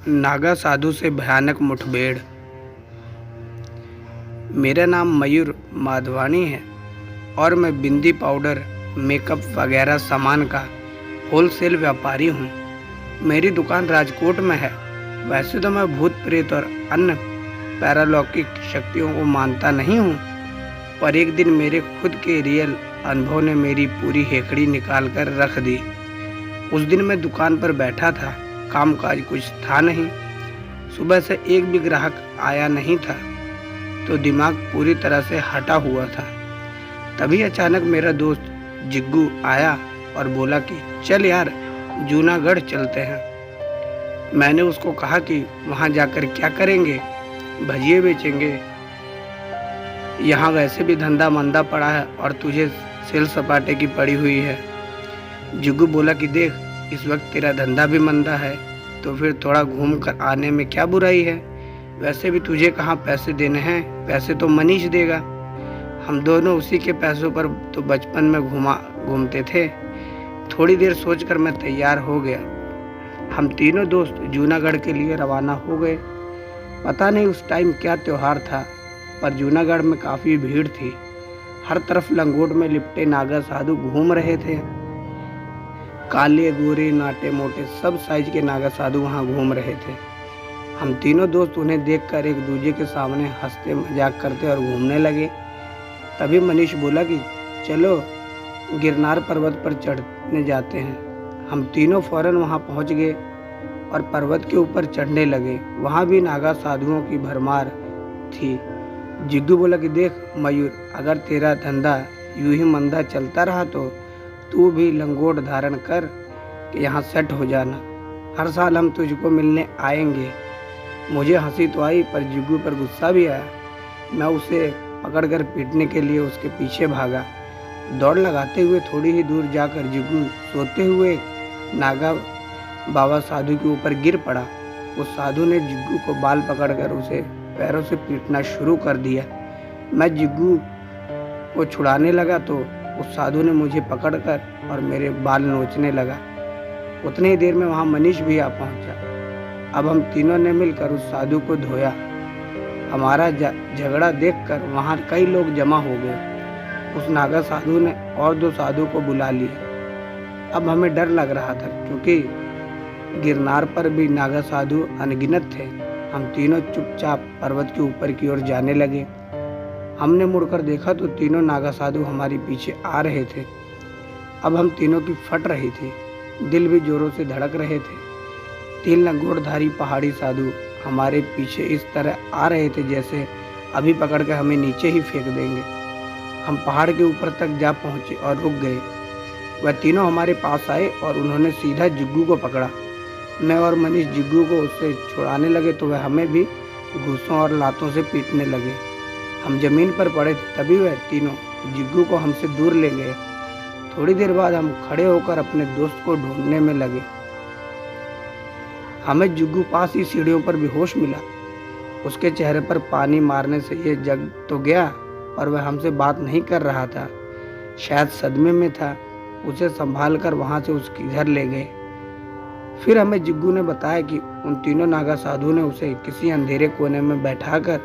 नागा साधु से भयानक मुठभेड़। मेरा नाम मयूर माधवानी है और मैं बिंदी पाउडर, मेकअप वगैरह सामान का होलसेल व्यापारी हूँ। मेरी दुकान राजकोट में है। वैसे तो मैं भूत प्रेत और अन्य पैरालौकिक शक्तियों को मानता नहीं हूँ, पर एक दिन मेरे खुद के रियल अनुभव ने मेरी पूरी हेकड़ी निकाल कर रख दी। उस दिन मैं दुकान पर बैठा था, कामकाज कुछ था नहीं। सुबह से एक भी ग्राहक आया नहीं था, तो दिमाग पूरी तरह से हटा हुआ था। तभी अचानक मेरा दोस्त जिग्गू आया और बोला कि चल यार, जूनागढ़ चलते हैं। मैंने उसको कहा कि वहाँ जाकर क्या करेंगे, भजिए बेचेंगे। यहाँ वैसे भी धंधा मंदा पड़ा है और तुझे सेल सपाटे की पड़ी हुई है। जिग्गू बोला कि देख, इस वक्त तेरा धंधा भी मंदा है, तो फिर थोड़ा घूम कर आने में क्या बुराई है। वैसे भी तुझे कहाँ पैसे देने हैं, पैसे तो मनीष देगा। हम दोनों उसी के पैसों पर तो बचपन में घूमते थे। थोड़ी देर सोचकर मैं तैयार हो गया। हम तीनों दोस्त जूनागढ़ के लिए रवाना हो गए। पता नहीं उस टाइम क्या त्योहार था, पर जूनागढ़ में काफ़ी भीड़ थी। हर तरफ लंगोट में लिपटे नागा साधु घूम रहे थे। काले गोरे नाटे मोटे सब साइज के नागा साधु वहाँ घूम रहे थे। हम तीनों दोस्त उन्हें देखकर एक दूसरे के सामने हंसते मजाक करते और घूमने लगे। तभी मनीष बोला कि चलो गिरनार पर्वत पर चढ़ने जाते हैं। हम तीनों फौरन वहाँ पहुँच गए और पर्वत के ऊपर चढ़ने लगे। वहाँ भी नागा साधुओं की भरमार थी। जिग्गू बोला कि देख मयूर, अगर तेरा धंधा यूं ही मंदा चलता रहा तो तू भी लंगोट धारण कर यहाँ सेट हो जाना। हर साल हम तुझको मिलने आएंगे। मुझे हंसी तो आई, पर जिग्गू पर गुस्सा भी आया। मैं उसे पकड़कर पीटने के लिए उसके पीछे भागा। दौड़ लगाते हुए थोड़ी ही दूर जाकर जिग्गू सोते हुए नागा बाबा साधु के ऊपर गिर पड़ा। उस साधु ने जिग्गू को बाल पकड़कर उसे पैरों से पीटना शुरू कर दिया। मैं जिग्गू को छुड़ाने लगा तो उस साधु ने मुझे पकड़कर और मेरे बाल नोचने लगा। उतनी ही देर में वहाँ मनीष भी आ पहुँचा। अब हम तीनों ने मिलकर उस साधु को धोया। हमारा झगड़ा देखकर वहाँ कई लोग जमा हो गए। उस नागा साधु ने और दो साधु को बुला लिया। अब हमें डर लग रहा था, क्योंकि गिरनार पर भी नागा साधु अनगिनत थे। हम तीनों चुपचाप पर्वत के ऊपर की ओर जाने लगे। हमने मुड़कर देखा तो तीनों नागा साधु हमारे पीछे आ रहे थे। अब हम तीनों की फट रही थी, दिल भी जोरों से धड़क रहे थे। तीन लंगोटधारी पहाड़ी साधु हमारे पीछे इस तरह आ रहे थे जैसे अभी पकड़कर हमें नीचे ही फेंक देंगे। हम पहाड़ के ऊपर तक जा पहुँचे और रुक गए। वह तीनों हमारे पास आए और उन्होंने सीधा जिग्गू को पकड़ा। मैं और मनीष जिग्गू को उससे छुड़ाने लगे तो वह हमें भी घूंसों और लातों से पीटने लगे। हम जमीन पर पड़े थे, तभी वह तीनों जिग्गू को हमसे दूर ले गए। थोड़ी देर बाद हम खड़े होकर अपने दोस्त को ढूंढने में लगे। हमें जिग्गू पास ही सीढ़ियों पर बेहोश मिला। उसके चेहरे पर पानी मारने से ये जग तो गया, पर वह हमसे बात नहीं कर रहा था। शायद सदमे में था। उसे संभाल कर वहाँ से उसके घर ले गए। फिर हमें जिग्गू ने बताया कि उन तीनों नागा साधु ने उसे किसी अंधेरे कोने में बैठाकर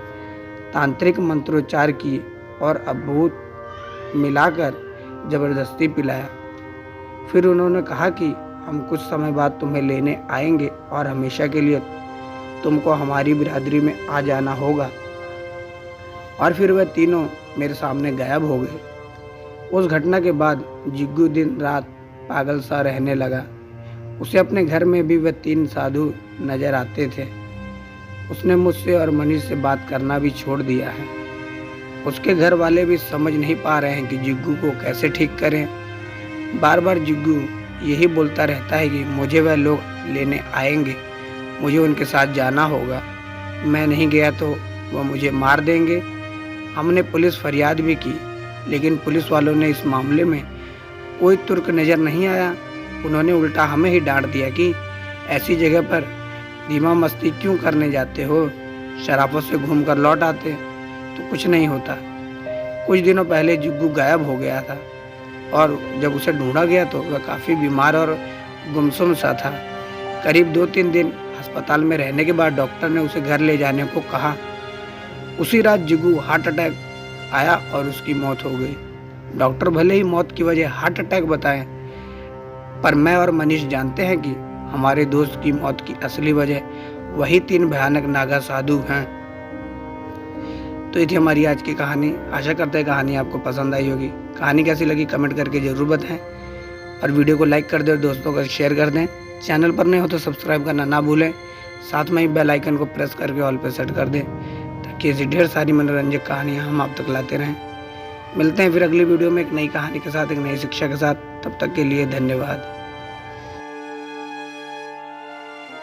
तांत्रिक मंत्रोच्चार किए और अभूत मिलाकर जबरदस्ती पिलाया। फिर उन्होंने कहा कि हम कुछ समय बाद तुम्हें लेने आएंगे और हमेशा के लिए तुमको हमारी बिरादरी में आ जाना होगा। और फिर वह तीनों मेरे सामने गायब हो गए। उस घटना के बाद जिग्गू दिन रात पागल सा रहने लगा। उसे अपने घर में भी वह तीन साधु नजर आते थे। उसने मुझसे और मनीष से बात करना भी छोड़ दिया है। उसके घर वाले भी समझ नहीं पा रहे हैं कि जिग्गू को कैसे ठीक करें। बार बार जिग्गू यही बोलता रहता है कि मुझे वह लोग लेने आएंगे, मुझे उनके साथ जाना होगा। मैं नहीं गया तो वह मुझे मार देंगे। हमने पुलिस फरियाद भी की, लेकिन पुलिस वालों ने इस मामले में कोई तुर्क नज़र नहीं आया। उन्होंने उल्टा हमें ही डांट दिया कि ऐसी जगह पर धीमा मस्ती क्यों करने जाते हो, शराबों से घूम कर लौट आते तो कुछ नहीं होता। कुछ दिनों पहले जिग्गू गायब हो गया था और जब उसे ढूंढा गया तो वह काफ़ी बीमार और गुमसुम सा था। करीब 2-3 दिन अस्पताल अस्पताल में रहने के बाद डॉक्टर ने उसे घर ले जाने को कहा। उसी रात जिगू हार्ट अटैक आया और उसकी मौत हो गई। डॉक्टर भले ही मौत की वजह हार्ट अटैक बताएं, पर मैं और मनीष जानते हैं कि हमारे दोस्त की मौत की असली वजह वही 3 भयानक नागा साधु हैं। तो ये थी हमारी आज की कहानी। आशा करते हैं कहानी आपको पसंद आई होगी। कहानी कैसी लगी कमेंट करके जरूर बताएं और वीडियो को लाइक कर दें और दोस्तों को शेयर कर दें। चैनल पर नए हो तो सब्सक्राइब करना ना भूलें। साथ में ही बेल आइकन को प्रेस करके ऑल पे सेट कर दें ताकि ऐसी ढेर सारी मनोरंजक कहानियाँ हम आप तक लाते रहें। मिलते हैं फिर अगली वीडियो में एक नई कहानी के साथ, एक नई शिक्षा के साथ। तब तक के लिए धन्यवाद।